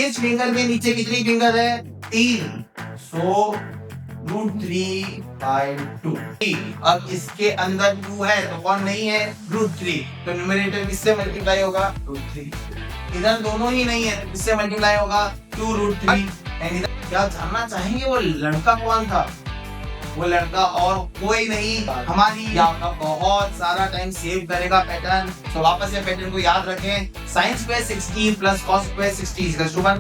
इस फिंगर के नीचे कितनी फिंगर है? 3। सो √3/2। अब इसके अंदर 2 है तो कौन नहीं है? √3। तो न्यूमरेटर किससे मल्टीप्लाई होगा? √3। इधर दोनों ही नहीं है, किससे मल्टीप्लाई होगा? 2√3। एंड इधर क्या जानना चाहेंगे वो लड़का कौन था? वो लड़का और कोई नहीं, हमारी आपका बहुत सारा टाइम सेव करेगा पैटर्न। तो वापस से पैटर्न को याद रखें। sin square 60 plus cos square 60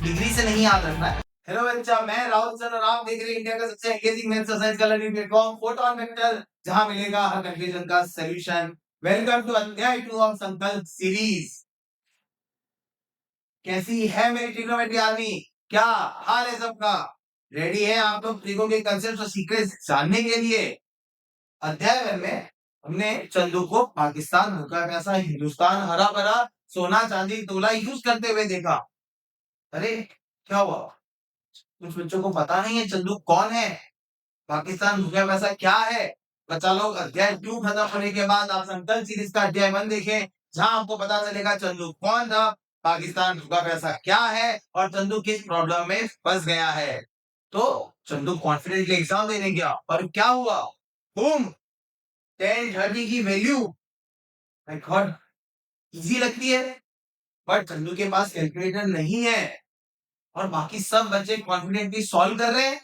degree से नहीं याद रखना है। हेलो बच्चा, मैं राहुल सर और आप देख रहे हैं इंडिया का सबसे एंगेजिंग मैथ्स और साइंस का लर्निंग प्लेटफॉर्म फोटोन वेक्टर, जहां मिलेगा हर कंफ्यूजन का सॉल्यूशन। वेलकम टू अध्याय 2 ऑफ संकल्प सीरीज। कैसी है मेरी ट्रिग्नोमेट्री आर्मी? क्या हाल है सबका? रेडी है आप लोग ट्रिगो के कंसेप्ट और सीक्रेट्स जानने के लिए? अध्याय भर में हमने चंदू को पाकिस्तान हल्का प्यासा, हिंदुस्तान हरा भरा, सोना चांदी तोला यूज करते हुए देखा। अरे क्या हुआ? कुछ बच्चों को पता नहीं है चंदू कौन है, पाकिस्तान भूखा पैसा क्या है। बच्चा लोग अध्याय 2 खत्म होने के बाद आप संकल्प सीरीज का अध्याय 1 देखें, जहां आपको पता चलेगा चंदू कौन था, पाकिस्तान भूखा पैसा क्या है और चंदू किस प्रॉब्लम में फंस गया है। तो चंदू कॉन्फिडेंटली एग्जाम देने गया और क्या हुआ? बूम, 1030 की वैल्यू। माय गॉड, इजी लगती है, बट चंदू के पास कैलकुलेटर नहीं है और बाकी सब बच्चे कॉन्फिडेंटली सॉल्व कर रहे हैं।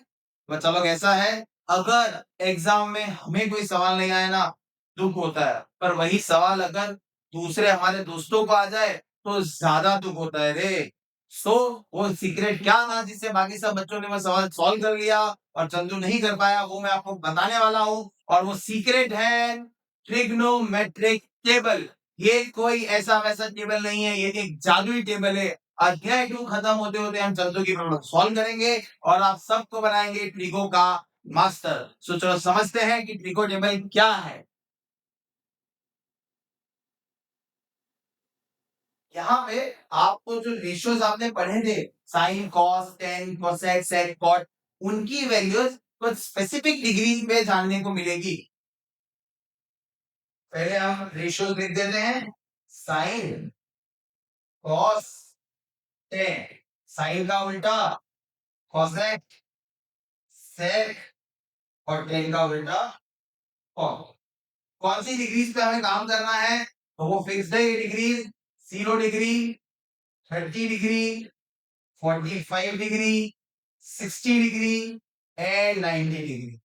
बच्चा लोग ऐसा है, अगर एग्जाम में हमें कोई सवाल नहीं आया ना, दुख होता है, पर वही सवाल अगर दूसरे हमारे दोस्तों को आ जाए तो ज्यादा दुख होता है रे। सो वो सीक्रेट क्या था जिससे बाकी सब बच्चों ने वो सवाल सॉल्व कर लिया और चंदू नहीं कर पाया, वो मैं आपको बताने वाला हूँ। और वो सीक्रेट है ट्रिग्नोमेट्रिक टेबल। ये कोई ऐसा वैसा टेबल नहीं है, ये एक जादुई टेबल है। अध्याय 2 खत्म होते होते हम चंदू की प्रॉब्लम सॉल्व करेंगे और आप सबको बनाएंगे ट्रिगो का मास्टर। सो चलो समझते हैं कि ट्रिगो टेबल क्या है। यहाँ पे आपको जो रेशियोज आपने पढ़े थे, sine cos tan cosec sec cot, उनकी वैल्यूज कुछ स्पेसिफिक डिग्री पे जानने को मिलेगी। पहले हम रेशियोज लिख देते हैं। साइन कॉस टेन, साइन का उल्टा कोसेक, सेक और टेन का उल्टा कॉट। कौन सी डिग्रीज पे हमें काम करना है? तो वो फिक्स्ड है ये degrees. 0 degree, 30 degree, 45 degree, 60 degree and 90 degree.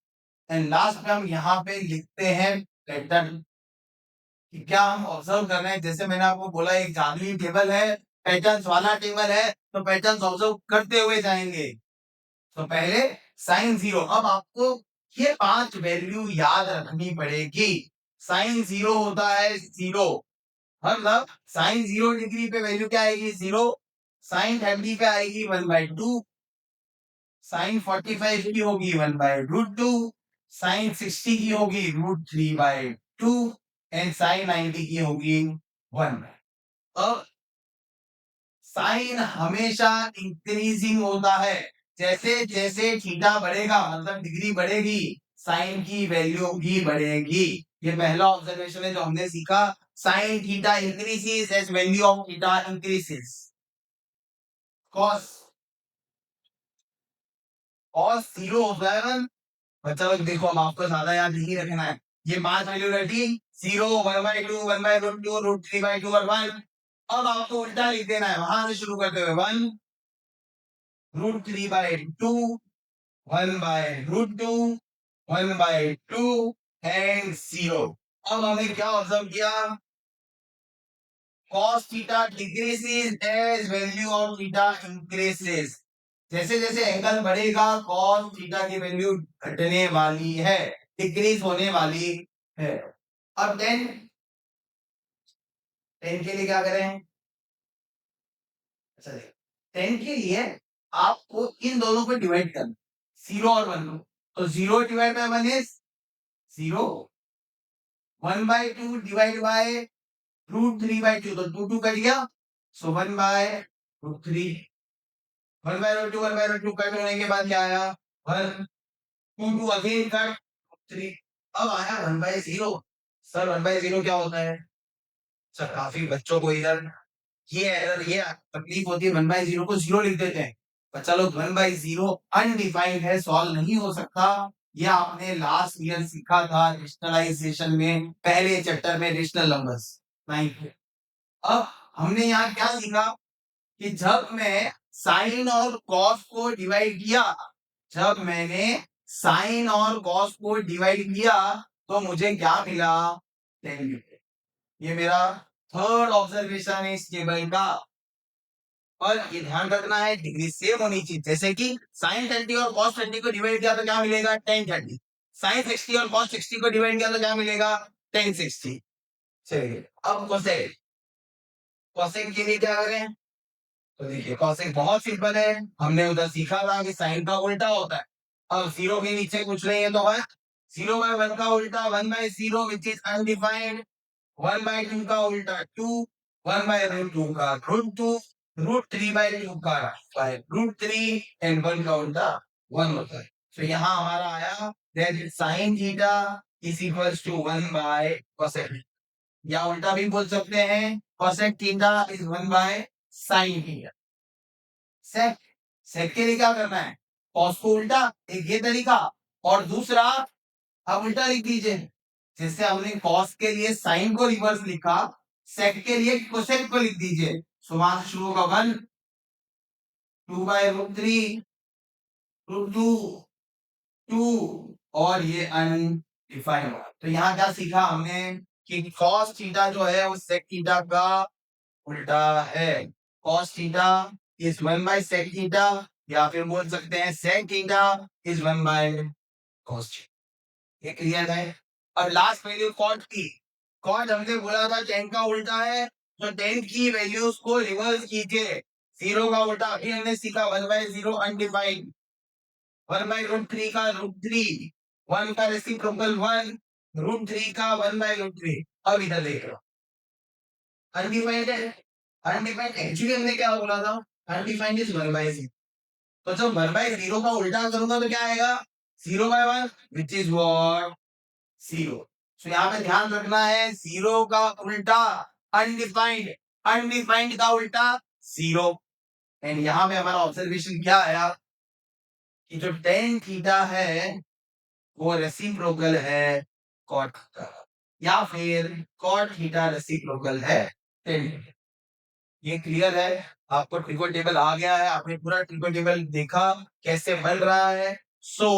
And last में हम यहाँ पे लिखते हैं पैटर्न। क्या हम ऑब्जर्व कर रहे हैं? जैसे मैंने आपको बोला एक जादुई टेबल है, पैटर्न्स वाला टेबल है, तो पैटर्न्स ऑब्जर्व करते हुए जाएंगे। तो पहले साइन 0। अब आपको ये 5 वैल्यू याद रखनी पड़ेगी। साइन 0 होता है 0, मतलब साइन 0 डिग्री पे वैल्यू क्या आएगी? 0। साइन 30 पे आएगी 1/2। साइन 45 की होगी 1/√2। साइन 60 की होगी √3/2 एंड साइन 90 की होगी 1। अब साइन हमेशा इंक्रीजिंग होता है, जैसे जैसे थीटा बढ़ेगा मतलब डिग्री बढ़ेगी, साइन की वैल्यू भी बढ़ेगी। ये पहला ऑब्जर्वेशन है जो हमने सीखा। Sine theta increases as value of theta increases. Cos cos 0 हो जाएगा। बच्चा लोग देखो, हम आपको ज्यादा याद नहीं रखना है। ये 5 वैल्यू रखी, 0, 1/2, 1/√2, √3/2 और 1। अब आपको उल्टा लिख देना है, वहां से शुरू करते हुए 1, √3/2, 1/√2, 1/2 एंड 0। अब हमने क्या ऑब्जर्व किया? cos theta decreases as value of theta increases। जैसे जैसे एंगल बढ़ेगा cos थीटा की वैल्यू घटने वाली है, डिक्रीज होने वाली है। अब 10 के लिए क्या करें? अच्छा 10 के लिए आपको इन दोनों को डिवाइड करना, 0 और 1 को। तो 0 divide by 1 is 0, 1/2 divide by √3/2, तो 2 कट गया, सो 1/√3। 1/√2, 1/√2 कट होने के बाद क्या आया? 1, 2 अगेन कट 3। अब आया 1/0। सर 1/0 क्या होता है? सर काफी बच्चों को इधर ये एरर, ये तकलीफ होती है, 1/0 को 0 लिख देते हैं। पर चलो 1/0 अनडिफाइंड है, सॉल्व नहीं हो सकता। ये आपने लास्ट ईयर सीखा था रेशनलाइजेशन में, पहले चैप्टर में रेशनल नंबर्स 9th। अब हमने यहाँ क्या सीखा कि जब मैं साइन और कॉस को डिवाइड किया, जब मैंने साइन और कॉस को डिवाइड किया तो मुझे क्या मिला, 10। ये मेरा थर्ड ऑब्जर्वेशन है इस टेबल का। और ये ध्यान रखना है डिग्री सेम होनी चाहिए, जैसे कि साइन 30 और कॉस 30 को डिवाइड किया तो क्या मिलेगा, tan 30। साइन 60 और कॉस 60 को डिवाइड किया तो क्या मिलेगा, tan 60। चलिए अब कोसेक, कोसेक के लिए क्या करें, तो देखिए कोसेक बहुत सिंपल है, हमने उधर सीखा था कि साइन का उल्टा होता है। अब 0 के नीचे कुछ नहीं है तो 1, 0/1 का उल्टा 1/0 विच इज अनडिफाइंड, 1/2 का उल्टा 2, 1/√2 का √2, √3/2 का √3 एंड 1 का उल्टा 1 होता है। तो यहाँ हमारा आया that sin theta is equals to 1/cosec, या उल्टा भी बोल सकते हैं cosec theta is 1/sin theta. Sec, sec के लिए क्या करना है, cos को उल्टा, एक ये तरीका, और दूसरा आप उल्टा लिख दीजिए, जैसे हमने cos के लिए sin को रिवर्स लिखा, sec के लिए cosec को लिख दीजिए। सो वहां से शुरू होगा 1, 2/√3, √2, 2 और ये अनडिफाइंड होगा। तो यहाँ क्या सीखा हमने कि cos थीटा जो है वो sec थीटा का उल्टा है। cos theta is 1/sec theta, या फिर बोल सकते हैं sec theta is 1/cos theta. ये क्लियर है। और लास्ट वैल्यू कॉट की, कॉट हमने बोला था tan का उल्टा है, तो tan की वैल्यूज को रिवर्स कीजिए। 0 का उल्टा अभी हमने सीखा 1/0 अनडिफाइंड, 1/√3 का √3, 1 का रेसिप्रोकल 1, √3 का 1/√3। अब इधर देख लो अनडिफाइंड है, अनडिफाइंड एक्चुअली हमने क्या बोला था, अनडिफाइंड इज 1/0। तो जब 1/0 का उल्टा करूंगा तो क्या आएगा, 0/1 विच इज व्हाट, 0। तो यहाँ पे ध्यान रखना है 0 का उल्टा अनडिफाइंड, अनडिफाइंड का उल्टा 0। एंड यहाँ पे हमारा ऑब्जर्वेशन क्या आया कि जो tan थीटा है वो रेसिप्रोकल है cot का, या फिर cot थीटा रेसिप्रोकल है tan। ये क्लियर है, आपको ट्रिपल टेबल आ गया है, आपने पूरा ट्रिपल टेबल देखा कैसे बन रहा है। सो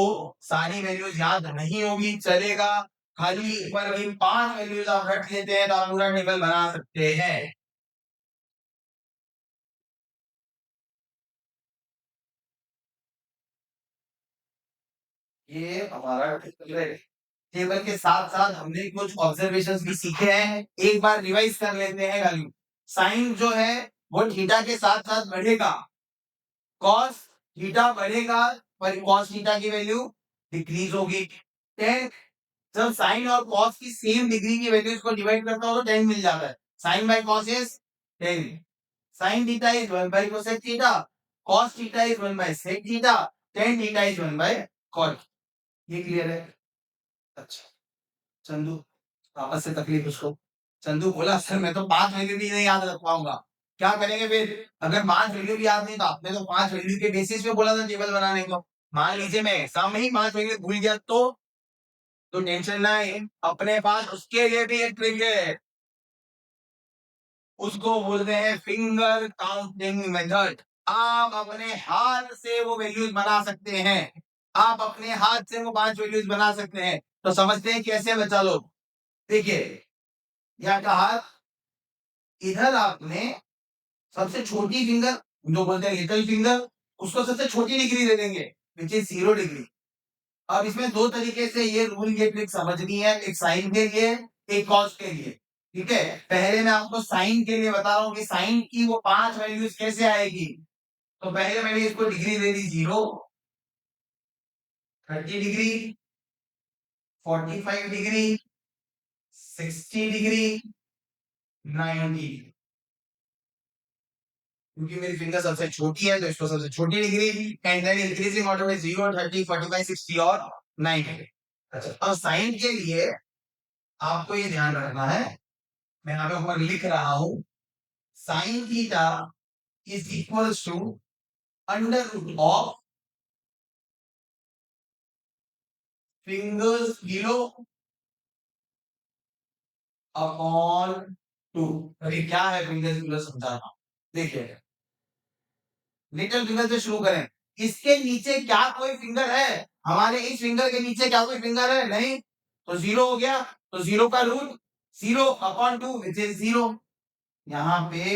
सारी वैल्यूज याद नहीं होगी चलेगा, खाली एक बार वही 5 वैल्यूज आप रख लेते हैं तो आप पूरा टेबल बना सकते हैं। ये हमारा ट्रिपल है। टेबल के साथ साथ हमने कुछ ऑब्जर्वेशंस भी सीखे हैं, एक बार रिवाइज कर लेते हैं। वैल्यू साइन जो है वो थीटा के साथ साथ बढ़ेगा, कॉस थीटा बढ़ेगा पर कॉस थीटा की वैल्यू डिक्रीज होगी। टेन, जब साइन और कॉस की सेम डिग्री की वैल्यूज को डिवाइड करता हो तो 10 मिल जाता है। Sine by cos is 10, sine theta is 1 by cosec theta, cos theta is 1 by sec theta, tan theta is 1 by cot। ये क्लियर है। अच्छा चंदू, आपस से तकलीफ उसको, चंदू बोला सर मैं तो 5 वैल्यू भी नहीं याद रख पाऊंगा, क्या करेंगे फिर, अगर 5 वैल्यू भी याद नहीं तो आपने तो 5 वैल्यू के बेसिस पे बोला था टेबल बनाने को, मान लीजिए मैं एग्जाम में ही 5 वैल्यू भूल गया तो टेंशन ना है, अपने पास उसके लिए भी एक ट्रिक है, उसको बोलते हैं फिंगर काउंटिंग मेथड। आप अपने हाथ से वो वैल्यूज बना सकते हैं, आप अपने हाथ से वो 5 वैल्यूज बना सकते हैं। तो समझते हैं कैसे बच्चा लोग, देखिए क्या कहा, इधर आपने सबसे छोटी फिंगर जो बोलते हैं लिटिल फिंगर, उसको सबसे छोटी डिग्री दे देंगे विच इज 0 डिग्री। अब इसमें दो तरीके से ये रूल ये ट्रिक समझनी है, एक साइन के लिए एक कॉस के लिए। ठीक है, पहले मैं आपको साइन के लिए बता रहा हूँ कि साइन की वो 5 वैल्यूज कैसे आएगी। तो पहले मैंने इसको डिग्री दे दी 0, 30 डिग्री, 45 डिग्री, 60 डिग्री, 90, क्योंकि मेरी फिंगर सबसे छोटी है तो इसको सबसे छोटी degree, and then increasing order में 0, 30, 45, 60 और 90। अच्छा अब साइन के लिए आपको ये ध्यान रखना है, मैं यहाँ पे ऊपर लिख रहा हूँ, sine theta is equals to under root of fingers below upon two. अभी क्या है फिंगर्स बिलो समझाना। देखिए लिटिल फिंगर से शुरू करें। इसके नीचे क्या कोई फिंगर है? हमारे इस फिंगर के नीचे क्या कोई फिंगर है? नहीं। तो जीरो हो गया। तो जीरो का root zero upon two which is zero. यहाँ पे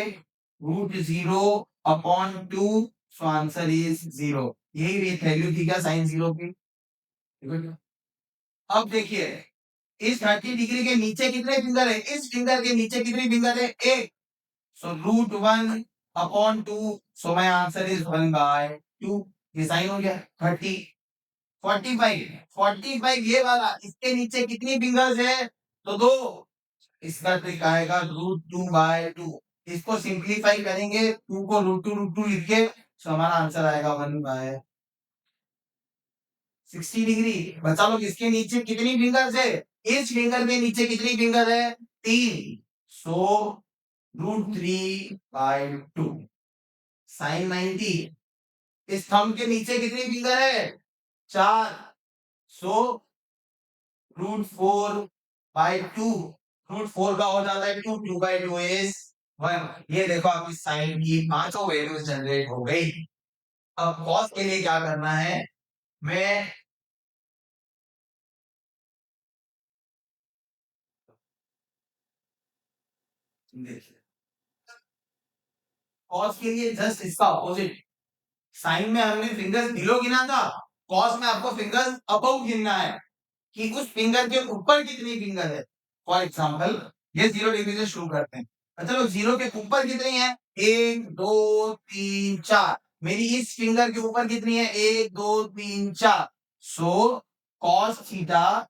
root zero upon two, so answer is zero. यही वैल्यू थी क्या साइन जीरो की? अब देखिए इस 30 डिग्री के नीचे कितने फिंगर है? इस फिंगर के नीचे कितनी फिंगर है? एक। So root one upon two, so my answer is 1/2। ये साइन हो गया। 30 45 ये वाला, इसके नीचे कितनी फिंगर्स है? तो दो। इसका ट्रिक आएगा √2/2। इसको सिंप्लीफाई करेंगे, टू को √2 लिख के, तो हमारा आंसर आएगा 1/60 डिग्री। बच्चा लोग इसके नीचे कितनी फिंगर्स है? इस फिंगर के नीचे कितनी फिंगर है? 3। सो √3/2 साइन 90। इस थंब के नीचे कितनी फिंगर है? 4। सो √4/2। √4 का हो जाता है 2, 2/2 इज 1। ये देखो आपकी साइन की पांचों वैल्यूज जनरेट हो गई। अब कॉस के लिए क्या करना है? मैं कॉस के लिए जस्ट इसका अपोजिट। साइन में हमने फिंगर्स बिलो गिना था, कॉस में आपको फिंगर्स अबव गिनना है कि उस फिंगर के ऊपर कितनी फिंगर है। फॉर एग्जाम्पल ये 0 डिग्री से शुरू करते हैं। चलो जीरो के ऊपर कितनी है? 1 2 3 4। मेरी इस फिंगर के ऊपर कितनी है? 1 2 3 4। So cos theta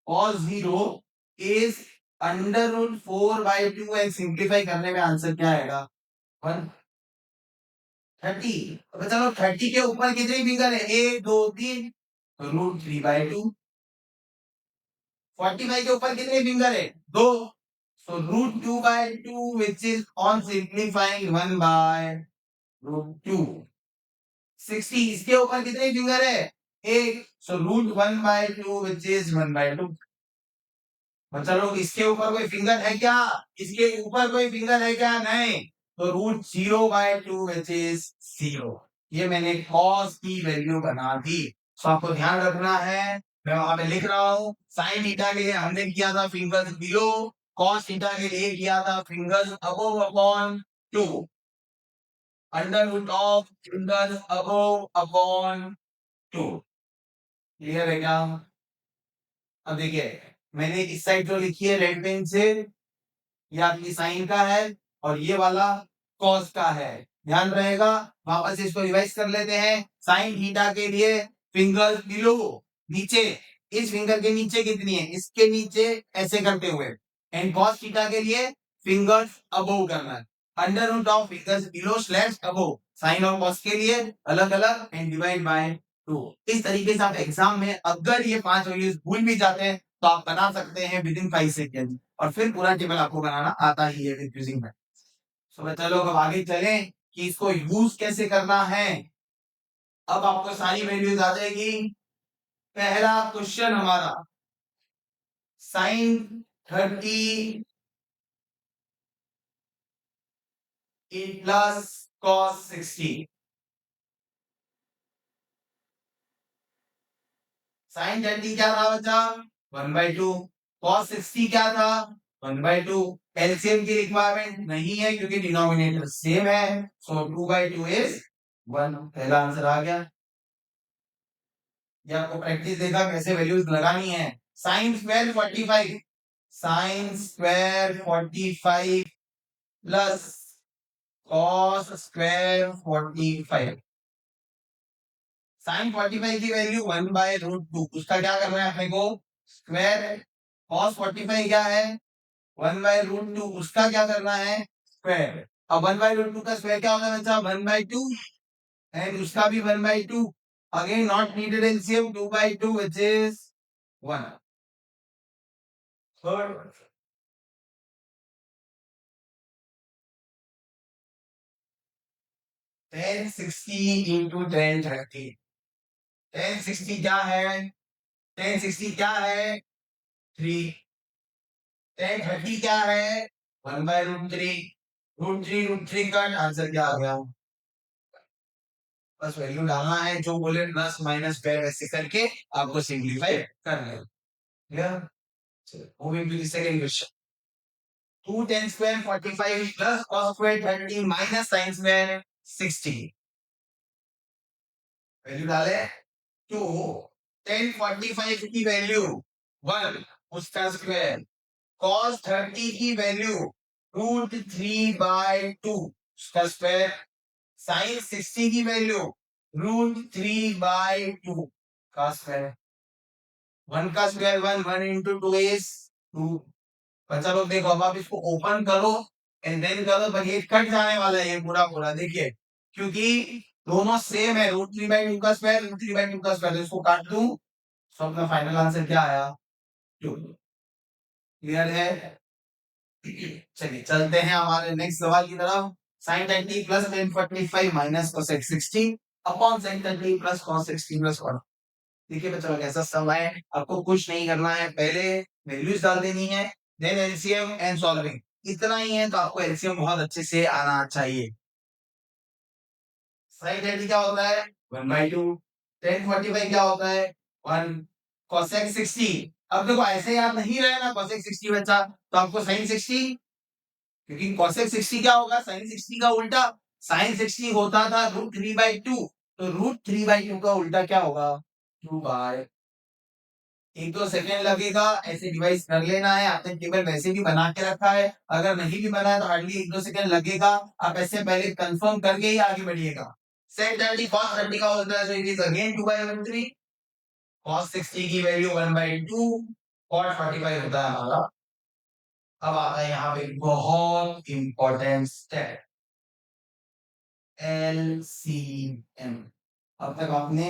cos zero is √4/2 and simplify करने में आंसर क्या आएगा? 30। अब चलो 30 के ऊपर कितनी फिंगर है? 1 2 3, √3/2। 45 के ऊपर कितनी फिंगर है? दो। सो √2/2 विच इज ऑन सिंप्लीफाइंग 1/√2। 60 इसके ऊपर कितनी फिंगर है? एक। सो √1/2 विच इज 1/2। बच्चा लोग इसके ऊपर कोई फिंगर है क्या? इसके ऊपर कोई फिंगर है क्या? नहीं। तो √0/2 विच इज 0। ये मैंने कॉस की वैल्यू बना दी। तो आपको ध्यान रखना है, मैं वहां पे लिख रहा हूं साइन थीटा के लिए हमने किया था फिंगर्स बिलो, कॉस थीटा के लिए किया था fingers above upon two, under root of fingers above upon two. Clear है क्या? अब देखिए मैंने इस साइड जो लिखी है रेड पेन से, ये आपकी साइन का है और ये वाला कॉस का है। ध्यान रहेगा। वापस इसको रिवाइज कर लेते हैं। साइन थीटा के लिए फिंगर्स बिलो, नीचे, इस फिंगर के नीचे कितनी है? इसके नीचे ऐसे करते हुए। एंड कॉस थीटा के लिए फिंगर्स अबोव करना है। Under root of fingers below slash above. Sine और कॉस के लिए अलग अलग एंड डिवाइड बाय 2। इस तरीके से आप एग्जाम में अगर ये 5 वैल्यूज भूल भी जाते हैं तो आप बना सकते हैं विद इन 5 सेकेंड, और फिर पूरा टेबल आपको बनाना आता ही है कंफ्यूजिंग में। सो बच्चा लोग अब आगे चलें कि इसको यूज कैसे करना है। अब आपको सारी वैल्यूज आ जाएगी। पहला क्वेश्चन हमारा, साइन 30 प्लस कॉस 60। साइन 30 क्या था बच्चा? 1/2। कॉस 60 क्या था? 1/2। एलसीएम की रिक्वायरमेंट नहीं है क्योंकि डिनोमिनेटर सेम है। सो 2/2 इज 1। पहला आंसर आ गया। ये आपको प्रैक्टिस देगा कैसे वैल्यूज लगानी है। Sine square 45, sine square 45 plus cos square 45। Sine 45 की वैल्यू 1/√2, उसका क्या करना है अपने को? स्क्वायर। कॉस 45 क्या है? 1/√2, उसका क्या करना है? स्क्वायर। अब 1/√2 का स्क्वायर क्या होगा बच्चा? 1/2 एंड उसका भी 1/2। Again not needed LCM, 2/2 which is 1। Third 1060 into 1030। 1060 क्या है? 1060 क्या है? 3। 1030 क्या है? 1/√3। √3 का आंसर क्या आ गया? बस वैल्यू डालना है, जो बोले प्लस माइनस पेयर वैसे करके आपको सिंप्लीफाई करना है। Clear? Moving to the second question. 2 10 square 45 plus cos square 30 minus sin square 60। Value डाले। 2 10 45 की वैल्यू 1 उसका स्क्वायर, cos 30 की वैल्यू √3/2 उसका स्क्वायर, sin 60 की वैल्यू √3/2 का स्क्वायर। 1 का स्क्वायर 1, 1 into 2 is 2। बच्चा लोग देखो, अब आप इसको ओपन करो एंड देन करो, पर ये कट जाने वाला है ये पूरा पूरा, देखिए, क्योंकि दोनों सेम है। √3/2 का स्क्वायर, √3/2 का स्क्वायर, तो इसको काट दूं, तो अपना फाइनल आंसर क्या आया? 2। क्लियर है? चलिए चलते हैं हमारे नेक्स्ट सवाल की तरफ। sin 30 plus tan 45 minus cosec 60 upon sin 30 plus cos 60 plus 1। देखिए बच्चों, ऐसा सवाल है, आपको कुछ नहीं करना है, पहले वैल्यूज डाल देनी है, देन एलसीएम एंड सॉल्विंग, इतना ही है। तो आपको एलसीएम बहुत अच्छे से आना चाहिए। sin 30 क्या होता है? 1/2। tan 45 क्या होता है? 1। cosec 60, अब देखो ऐसे याद नहीं रहे ना cosec 60 बच्चा, तो आपको sin 60, क्योंकि cosec 60 क्या होगा? sin 60 का उल्टा। sin 60 होता था √3/2, तो √3/2 का उल्टा क्या होगा? 2/। 1-2 सेकेंड लगेगा, ऐसे डिवाइस कर लेना है। आपने टेबल वैसे भी बना के रखा है, अगर नहीं भी बना है तो हार्डली 1-2 सेकेंड लगेगा। आप ऐसे पहले कंफर्म करके ही आगे बढ़िएगा। sin 30 cos 30 का होता है, so it is again 2/3। cos 60 की वैल्यू 1/2, cos 45 होता है हमारा। अब आता है यहाँ पे बहुत इंपॉर्टेंट स्टेप, एलसीएम। अब तक आपने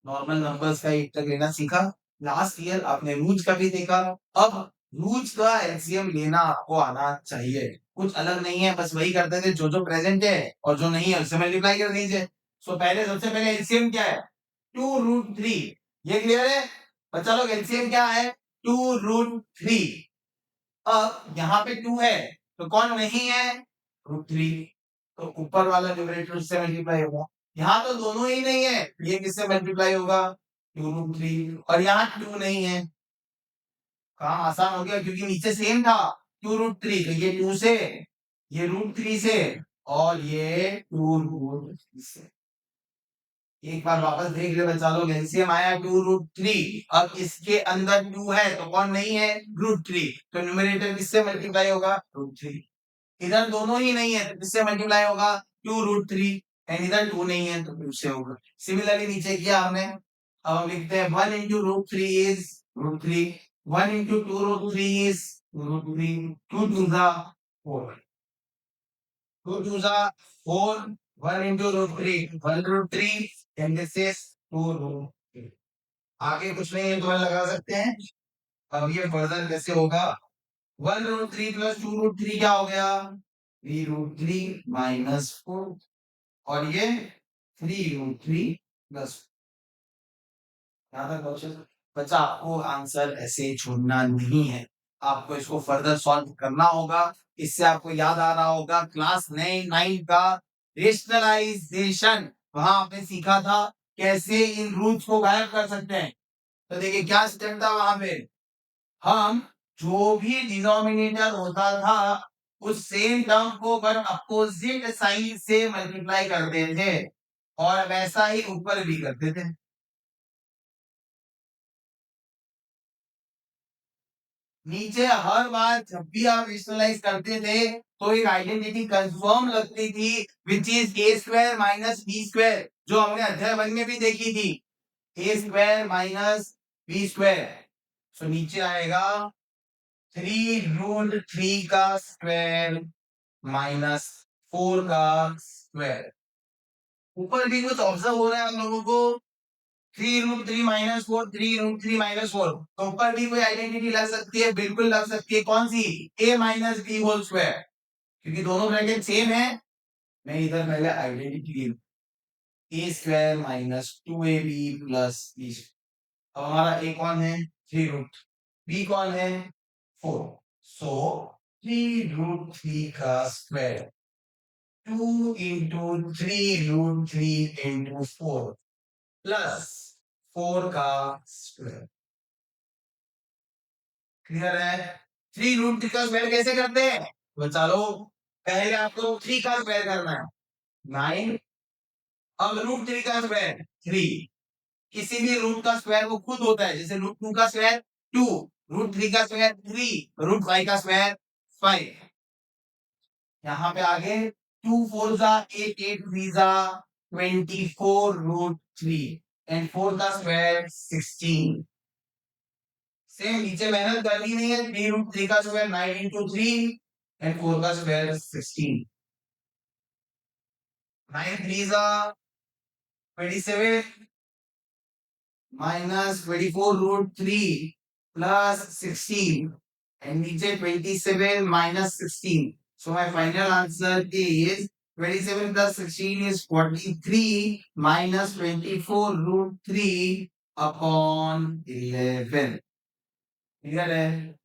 नॉर्मल नंबर्स का एक तक लेना सीखा, लास्ट ईयर आपने रूट्स का भी देखा। अब रूट्स का एलसीएम लेना आपको आना चाहिए। कुछ अलग नहीं है, बस वही करते थे जो जो प्रेजेंट है, और जो नहीं है उससे मल्टीप्लाई कर दीजिए। सो पहले सबसे पहले एलसीएम क्या है? 2√3। ये क्लियर है बच्चा लोग? एलसीएम क्या है? 2√3। अब यहाँ पे 2 है, तो कौन नहीं है? √3, तो ऊपर वाला न्यूमरेटर से मल्टीप्लाई होगा। यहाँ तो दोनों ही नहीं है, ये किससे मल्टीप्लाई होगा? 2√3। और यहाँ 2 नहीं है, काम आसान हो गया, क्योंकि नीचे सेम था 2√3, तो ये 2 से, ये √3 से, और ये 2√3 से। एक बार वापस देख ले बच्चा लोग, एलसीएम आया 2√3। अब इसके अंदर 2 है, तो कौन नहीं है? √3, तो न्यूमरेटर किससे मल्टीप्लाई होगा? √3। इधर दोनों ही नहीं है, तो किससे मल्टीप्लाई होगा? 2√3। एंड इधर 2 नहीं है, तो 2 से होगा। सिमिलरली नीचे किया हमने, अब हम लिखते हैं 1 into √3 is √3, 1 into 2√3 is √3, 2 2 जा 4, 2 2 जा 4, 1 into √3 1√3, and this is 2√3। आगे कुछ नहीं है तो हम लगा सकते हैं। अब ये फर्दर कैसे होगा? 1√3 प्लस 2√3 क्या हो गया? 3√3 माइनस 4, और ये 3√3 प्लस। यहाँ तक क्वेश्चन बच्चा, आपको आंसर ऐसे छोड़ना नहीं है, आपको इसको फर्दर सॉल्व करना होगा। इससे आपको याद आ रहा होगा क्लास 9 का रेशनलाइजेशन, वहां आपने सीखा था कैसे इन रूट्स को गायब कर सकते हैं। तो देखिए क्या स्टेप था वहां पे, हम जो भी डिनोमिनेटर होता था उस सेम टर्म को पर अपोजिट साइन से मल्टीप्लाई करते थे, और वैसा ही ऊपर भी करते थे। नीचे हर बार जब भी आप विजुअलाइज करते थे तो एक आइडेंटिटी कंफर्म लगती थी, which is a square minus B square, जो हमने अध्याय 1 में भी देखी थी, ए square minus B square. So नीचे आएगा 3√3 का स्क्वायर माइनस 4 का स्क्वायर। ऊपर भी कुछ ऑब्जर्व हो रहा है हम लोगों को, 3√3 माइनस 4, 3√3 माइनस 4, तो ऊपर भी कोई आइडेंटिटी लग सकती है, बिल्कुल लग सकती है। कौन सी? a minus B whole square, क्योंकि दोनों ब्रैकेट सेम है, मैं इधर पहले identity A square minus 2ab plus B. अब हमारा ए कौन है? 3 रूट। बी कौन है? 4। सो 3 रूट 3 का square 2 into 3 root 3 into 4 plus 4 का स्क्वायर। क्लियर है? 3 रूट 3 का स्क्वायर कैसे करते हैं? तो चलो पहले आपको 3 का स्क्वायर करना है 9। अब √3 का स्क्वायर 3। किसी भी रूट का स्क्वायर वो खुद होता है, जैसे √2 का स्क्वायर 2, √3 का स्क्वायर 3, √5 का स्क्वायर 5। यहाँ पे आगे 2 4 जा 8 8 3 जा 24 √3 एंड 4 का स्क्वायर 16। सेम नीचे मेहनत करनी नहीं है। 3 √3 का स्क्वायर 9 into 3 एंड 4 का स्क्वायर 16। 9 3 जा 27 माइनस 24 √3 प्लस 16 and नीचे 27 minus 16. So my final answer is 27 plus 16 is 43 minus 24 √3 upon 11. Clear है?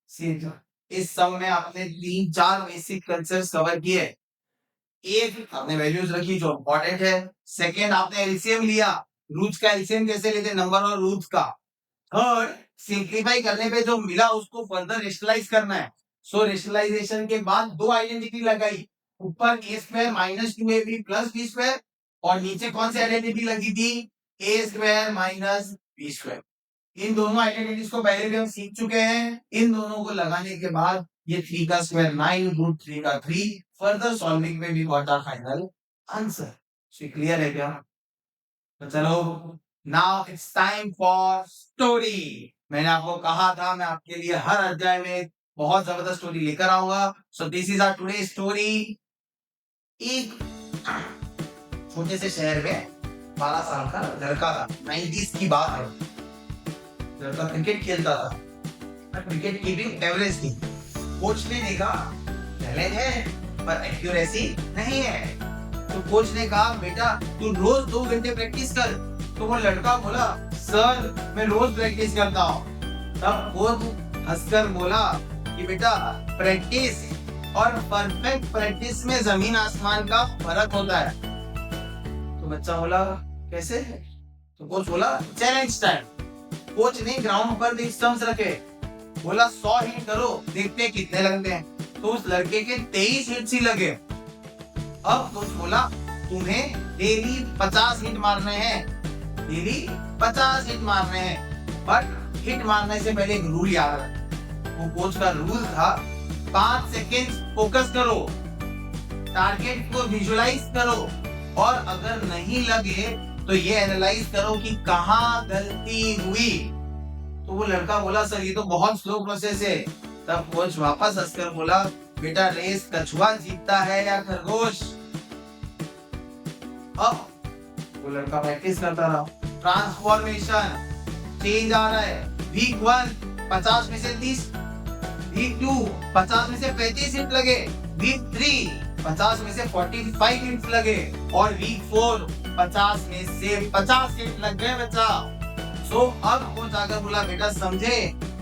सीधा इस सम में आपने 3-4 बेसिक कंसेप्ट कवर किए। एक आपने वैल्यूज रखी जो इंपॉर्टेंट है। सेकेंड आपने एलसीएम लिया, रूट्स का एलसीएम कैसे लेते, नंबर और रूट्स का। थर्ड सिंप्लीफाई करने पे जो मिला उसको फर्दर रेशनलाइज करना है। सो रेशनलाइजेशन के बाद दो आइडेंटिटी लगाई, ऊपर A square minus 2ab plus B square और नीचे कौन सी आइडेंटिटी लगी थी? ए स्क्वायर माइनस बी स्क्वायर। इन दोनों आइडेंटिटीज को पहले भी हम सीख चुके हैं। इन दोनों को लगाने के बाद ये 3 का स्क्वायर 9 √3 का 3। फर्दर सॉल्विंग में भी got our final answer. So clear है क्या? तो चलो now it's time for story. मैंने आपको कहा था मैं आपके लिए हर अध्याय में बहुत जबरदस्त स्टोरी लेकर आऊंगा। So this is our today story. एक छोटे से शहर में 12 साल का लड़का था। 90s की बात है। लड़का क्रिकेट खेलता था, क्रिकेट की भी एवरेज थी। कोच ने देखा टैलेंट है पर एक्यूरेसी नहीं है, तो कोच ने कहा बेटा तू रोज 2 घंटे प्रैक्टिस कर। तो वो लड़का बोला सर मैं रोज प्रैक्टिस करता हूँ। तब कोच हंसकर बोला कि बेटा प्रैक्टिस और परफेक्ट प्रैक्टिस में जमीन आसमान का फर्क होता है। तो बच्चा बोला कैसे? तो कोच बोला चैलेंज टाइम। कोच ने ग्राउंड पर 20 स्टंप्स रखे, बोला 100 हिट करो देखते हैं कितने लगते हैं। तो उस लड़के के 23 हिट्स ही लगे। अब कोच बोला तुम्हें डेली 50 हिट मारने हैं, डेली 50 हिट मारने हैं, बट हिट मारने से पहले एक रूल याद रख। वो कोच का रूल था 5 सेकेंड फोकस करो, टारगेट को विजुअलाइज करो और अगर नहीं लगे तो ये एनालाइज करो कि कहाँ गलती हुई। तो वो लड़का बोला सर ये तो बहुत स्लो प्रोसेस है। तब कोच वापस हंसकर बोला बेटा रेस कछुआ जीतता है या खरगोश? अब वो लड़का प्रैक्टिस करता रहा। ट्रांसफॉर्मेशन चेंज आ रहा है। वीक 1 50 में से 30, वीक 2 50 में से 35 हिट लगे, वीक 3 50 में से 45 हिट लगे और वीक 4 50 में से 50 हिट लग गए बच्चा। सो अब कोच आकर बोला बेटा समझे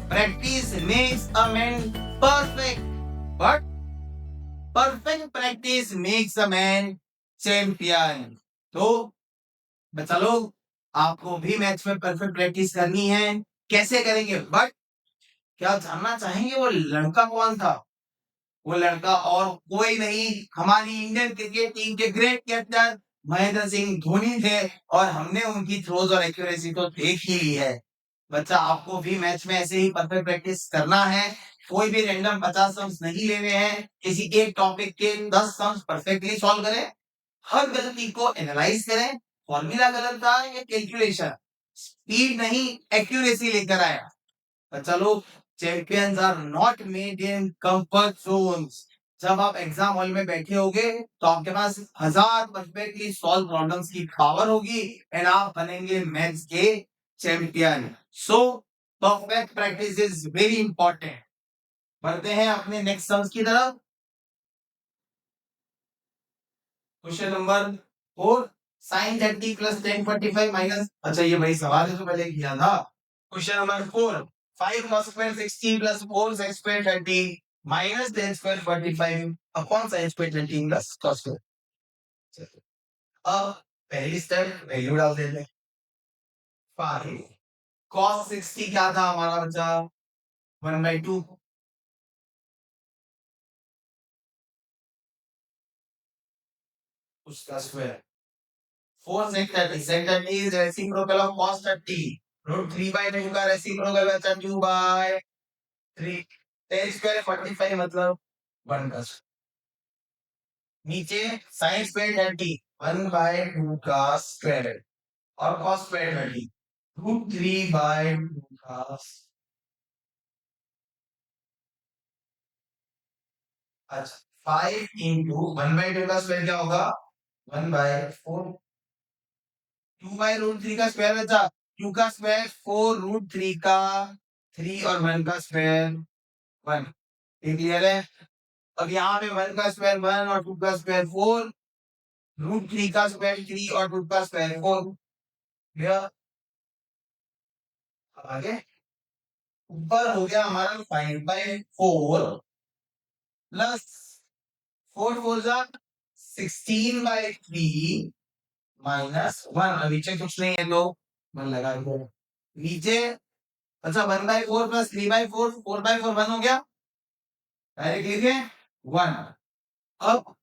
practice makes a man perfect, but perfect practice makes a man champion. तो बच्चा लोग आपको भी मैच में परफेक्ट प्रैक्टिस करनी है। कैसे करेंगे? बट क्या जानना चाहेंगे वो लड़का कौन था? वो लड़का और कोई नहीं हमारी इंडियन क्रिकेट टीम के ग्रेट कैप्टन महेंद्र सिंह धोनी थे और हमने उनकी थ्रोज और एक्यूरेसी तो देख ही ली है। बच्चा आपको भी मैच में ऐसे ही परफेक्ट प्रैक्टिस करना है। कोई भी रैंडम 50 सम्स नहीं लेने हैं। किसी एक टॉपिक के 10 सम्स परफेक्टली सॉल्व करें, हर गलती को एनालाइज करें। फॉर्मूला गलत था या कैलकुलेशन, स्पीड नहीं एक्यूरेसी लेकर आया। बच्चा लोग champions are not made in comfort zones. जब आप एग्जाम हॉल में बैठे होगे तो आपके पास 1000 परफेक्टली सॉल्व प्रॉब्लम्स की पावर होगी एंड आप बनेंगे मैथ्स के champion. So perfect practice is very important. बढ़ते हैं अपने नेक्स्ट सम्स की तरफ। Question number 4 sin 30 plus tan 45 minus, अच्छा ये वही सवाल है जो पहले किया था। Question number 4 5 cos square 60 plus 4 sin square 30 minus tan square 45 upon sin square 30 plus cos square. अब पहली स्टेप वैल्यू डाल देते हैं। 5 cos 60 क्या था हमारा बच्चा 1/2 उसका square 4 sec 30 sec 30 is reciprocal of cos 30 root 3 by 2 का reciprocal बचा 2 by 3 tan square 45 मतलब 1 का नीचे sin square 30 1 by 2 का स्क्वायर और cos square 30 root 3 by 2 का अच्छा 5 into 1 by 2 का स्क्वायर क्या होगा 1 by 4 2 by root 3 का स्क्वायर बचा 2 का स्क्वायर 4 root 3 का 3 और 1 का स्क्वायर 1 क्लियर है। अब यहाँ पे 1 का स्क्वायर 1 और 2 का स्क्वायर 4 रूट 3 का स्क्वायर 3 और 2 का स्क्वायर 4 क्लियर। आगे ऊपर हो गया हमारा 5/4 प्लस 4 4 जा 16/3 माइनस 1 नीचे कुछ नहीं है तो 1 लगा दो नीचे। अच्छा 1/4 प्लस 3/4 4/4 1 हो गया डायरेक्ट लिखे 1। अब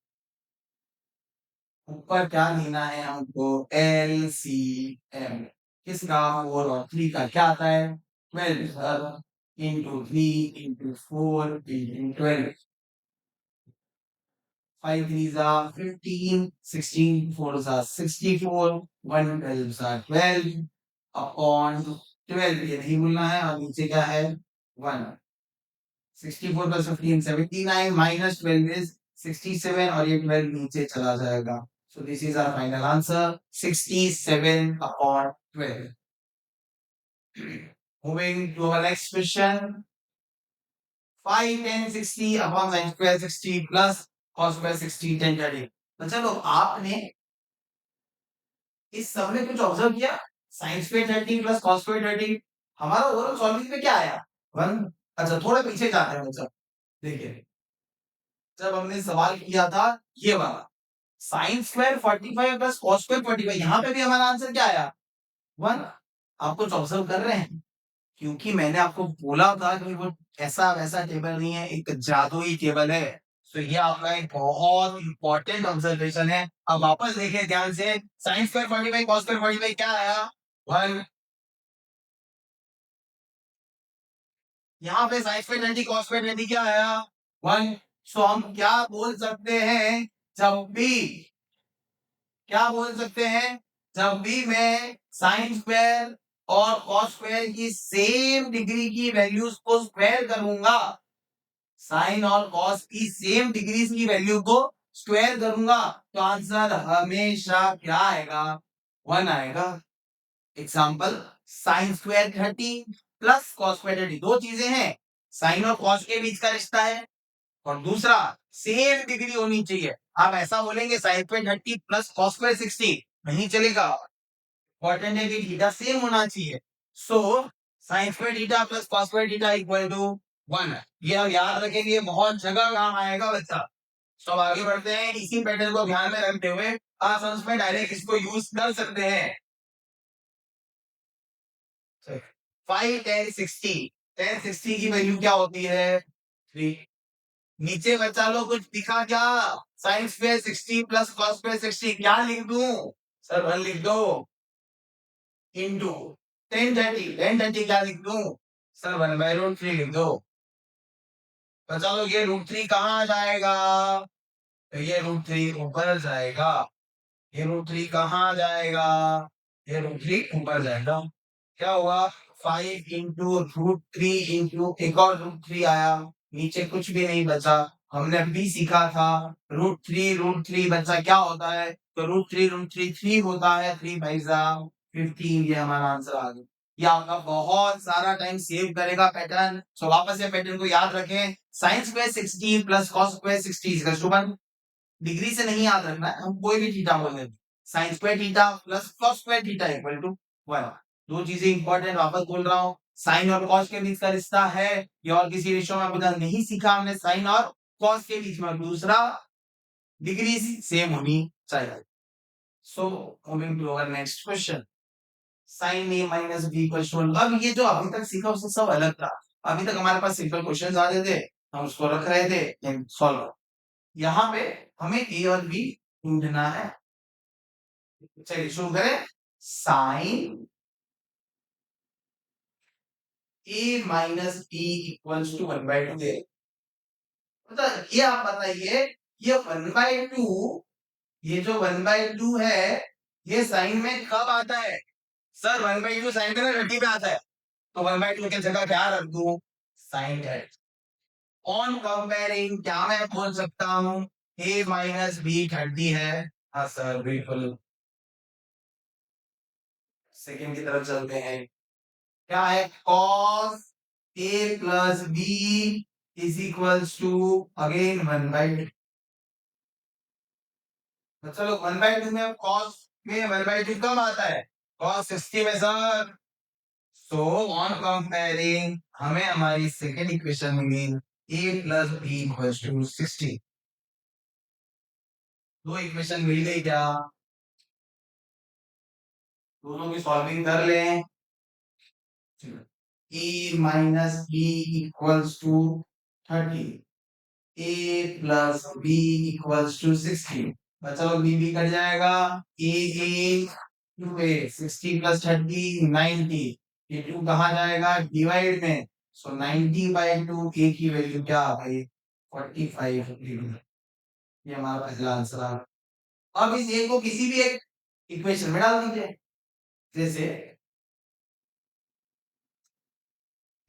ऊपर क्या लेना है हमको LCM किसका 4 और 3 का क्या आता है 12 into 3 into 4 into 12 5 3s are 15 16 4s are 64 1 12s are 12 upon 12 ये नहीं भूलना है और नीचे क्या है 1 64 plus 15 79 minus 12 is 67 और ये 12 नीचे चला जाएगा। So this is our final answer 67 upon 12. Moving to our next question 5 10 60 upon sin square 60 plus cos square 60 10 30। तो चलो आपने इस सब में कुछ ऑब्जर्व किया sin square 30 plus cos square 30 हमारा ओवरऑल सॉल्विंग में क्या आया 1। अच्छा थोड़ा पीछे जाते हैं बच्चा देखिए जब हमने सवाल किया था ये वाला sign square 45 plus cos square 45 यहाँ पे भी हमारा आंसर क्या आया 1। आप कुछ ऑब्जर्व कर रहे हैं क्योंकि मैंने आपको बोला था कि वो ऐसा वैसा टेबल नहीं है एक जादुई टेबल है। तो ये आपका एक बहुत इंपॉर्टेंट ऑब्जर्वेशन है। अब वापस देखें ध्यान से साइन स्क्वायर 45 कॉस स्क्वायर 45 क्या आया 1। यहाँ पे साइन स्क्वायर 90 कॉस स्क्वायर 90 क्या आया 1। सो हम क्या बोल सकते हैं जब भी क्या बोल सकते हैं जब भी मैं साइन स्क्वायर और कॉस स्क्वायर की सेम डिग्री की वैल्यूज को स्क्वायर करूंगा साइन और कॉस की सेम डिग्रीज की वैल्यू को स्क्वायर करूंगा तो आंसर हमेशा क्या आएगा 1 आएगा। Example sine square 30 plus cos square 30 दो चीजें हैं साइन और कॉस के बीच का रिश्ता है और दूसरा सेम डिग्री होनी चाहिए। आप ऐसा बोलेंगे sine square 30 plus cos square 60 नहीं चलेगा इंपॉर्टेंट है कि थीटा सेम होना चाहिए। So sine square theta plus cos square theta equal to 1 ये आप याद रखेंगे बहुत जगह काम आएगा बच्चा। तो अब आगे बढ़ते हैं इसी पैटर्न को ध्यान में रखते हुए आप उसमें डायरेक्ट इसको यूज कर सकते हैं 5 10 60 10 60 की वैल्यू क्या होती है 3। नीचे बच्चा लोग कुछ दिखा क्या sine square 60 plus cos square 60 क्या लिख दूं सर 1 लिख दो इनटू 10 30 क्या लिख दूं सर 1/√3 लिख दो। बच्चा लोग ये √3 कहाँ जाएगा तो ये √3 ऊपर जाएगा ये √3 कहाँ जाएगा ये √3 ऊपर जाएगा क्या हुआ 5 इंटू √3 इंटू एक और √3 आया नीचे कुछ भी नहीं बचा। हमने अभी सीखा था √3 बच्चा क्या होता है तो √3 3 होता है 3 5 15 ये हमारा आंसर आ गया। ये आपका बहुत सारा टाइम सेव करेगा पैटर्न। सो वापस से पैटर्न को याद रखें sine square 60 plus cos square 60 1 degree से नहीं याद रखना है, हम कोई भी थीटा बोल देते, sine square theta plus cos square theta equal to 1। दो चीजें इंपॉर्टेंट वापस बोल रहा हूँ, साइन और कॉस के बीच का रिश्ता है या और किसी रेशियो में अभी तक नहीं सीखा हमने, साइन और कॉस के बीच में। दूसरा, डिग्री सेम होनी चाहिए। So moving to our next question, sine a minus b equal to. अब ये जो अभी तक सीखा उससे सब अलग था। अभी तक हमारे पास सिंपल क्वेश्चंस आते थे, हम उसको रख रहे थे एंड सॉल्व। यहाँ पे हमें ए और बी ढूंढना है। चलिए शुरू करें। Sine a minus B equals to 1/2 दे, मतलब ये आप बताइए, ये 1/2, ये जो 1/2 है ये साइन में कब आता है? सर 1/2 साइन में 30 पे आता है, तो 1/2 की जगह क्या रख दूं? साइन है। ऑन कंपेयरिंग क्या मैं बोल सकता हूँ ए माइनस बी 30 है? हाँ सर बिल्कुल। सेकेंड की तरफ चलते हैं, क्या है? Cos a plus b is equals to again 1/2। चलो 1/2 में कॉस में 1/2 कब आता है? कॉस 60 में सर। सो ऑन कंपेयरिंग हमें हमारी सेकेंड इक्वेशन मिली a plus B equals to 60। दो इक्वेशन मिल गई क्या? दोनों की सॉल्विंग कर लें। A minus B equals to 30, A plus B equals to 60। चलो बी बी कट जाएगा, ए 2a 60 प्लस 30 90, ये 2 कहाँ जाएगा? डिवाइड में। सो 90/2 a की वैल्यू क्या आ गई? 45 डिग्री। ये हमारा पहला आंसर आ गया। अब इस a को किसी भी एक इक्वेशन में डाल दीजिए, जैसे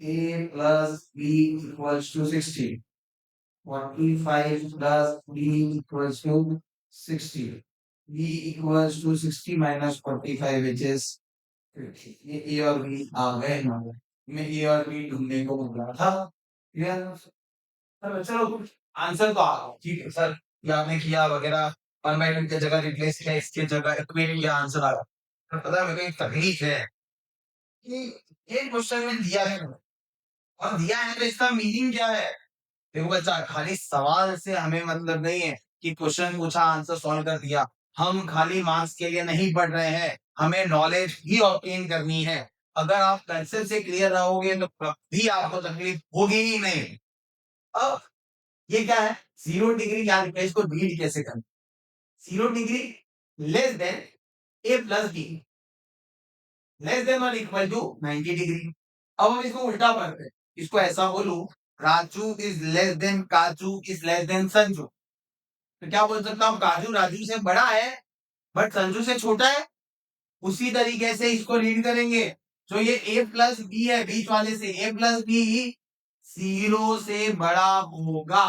a plus b equals to 60, 45 plus b equals to 60, b equals to 60 minus 45 which is, ये ए और बी आ गए हमारे। मैं ए और बी ढूंढने को बोल रहा था। चलो आंसर तो आ गया, ठीक है सर, ये आपने किया वगैरह, 1/2 की जगह रिप्लेस किया, इसकी जगह इक्वेट किया, आंसर आ गया। तो पता है मेरे को एक तकलीफ है कि ये क्वेश्चन में दिया है और दिया है तो इसका मीनिंग क्या है? देखो बच्चा, खाली सवाल से हमें मतलब नहीं है कि क्वेश्चन पूछा आंसर सॉल्व कर दिया। हम खाली मार्क्स के लिए नहीं पढ़ रहे हैं, हमें नॉलेज भी ऑब्टेन करनी है। अगर आप कंसेप्ट से क्लियर रहोगे तो कभी आपको तकलीफ होगी ही नहीं। अब ये क्या है? 0 डिग्री याद रखिए, इसको रीड कैसे करें? 0 डिग्री लेस देन ए प्लस बी, लेस देन और इक्वल टू 90 डिग्री। अब हम इसको उल्टा पढ़ते हैं, इसको ऐसा बोलूं, राजू इज लेस देन काजू इज लेस देन संजू, तो क्या बोल सकता हूँ? काजू राजू से बड़ा है बट संजू से छोटा है। उसी तरीके से इसको रीड करेंगे, जो ये a प्लस बी है बीच वाले से, a प्लस बी 0 से बड़ा होगा।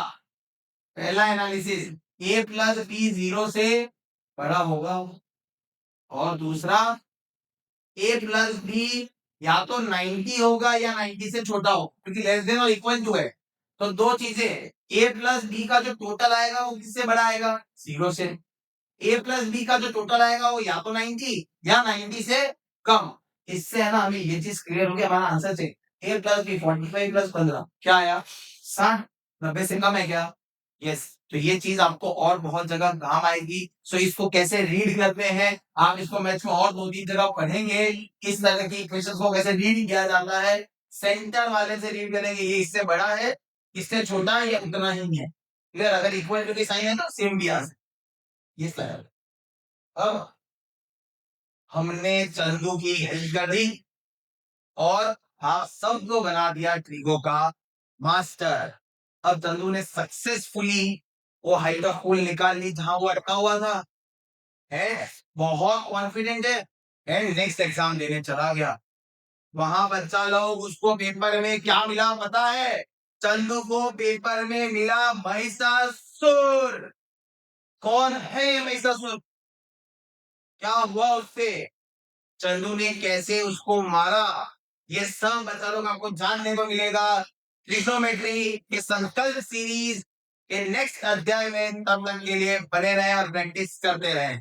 पहला एनालिसिस, a प्लस बी 0 से बड़ा होगा। और दूसरा, a प्लस बी या तो 90 होगा या 90 से छोटा हो, क्योंकि लेस देन और इक्वल टू है। तो दो चीजें, a प्लस बी का जो टोटल आएगा वो किससे बड़ा आएगा? 0 से। a प्लस बी का जो टोटल आएगा वो या तो 90 या 90 से कम। इससे है ना हमें ये चीज क्लियर हो गया, हमारा आंसर से a प्लस बी 45 प्लस 15 क्या आया? 60। 90 से कम है क्या? यस। तो ये चीज आपको और बहुत जगह काम आएगी। सो इसको कैसे रीड करते हैं, आप इसको मैथ्स में और 2-3 जगह पढ़ेंगे, किस तरह की इक्वेशंस को कैसे रीड किया जाता है। सेंटर वाले से रीड करेंगे, ये इससे बड़ा है, इससे छोटा है या उतना ही है। अगर इक्वल टू की साइन है तो सेम भी आ सकता है। ये सर, अब हमने चंदू की हेल्प कर दी और हाँ सबको बना दिया ट्रिगो का मास्टर। अब चंदू ने सक्सेसफुली वो हाइट ऑफ पूल निकाल ली जहां वो अटका हुआ था, है बहुत कॉन्फिडेंट है, एंड नेक्स्ट एग्जाम देने चला गया। वहां बच्चा लोग उसको पेपर में क्या मिला पता है? चंदू को पेपर में मिला महिषासुर। कौन है ये महिषासुर? क्या हुआ उससे? चंदू ने कैसे उसको मारा? ये सब बच्चा लोग आपको जानने को मिलेगा ट्रिग्नोमेट्री के संकल्प सीरीज इन नेक्स्ट अध्याय में तब तक के लिए बने रहें और प्रैक्टिस करते रहें।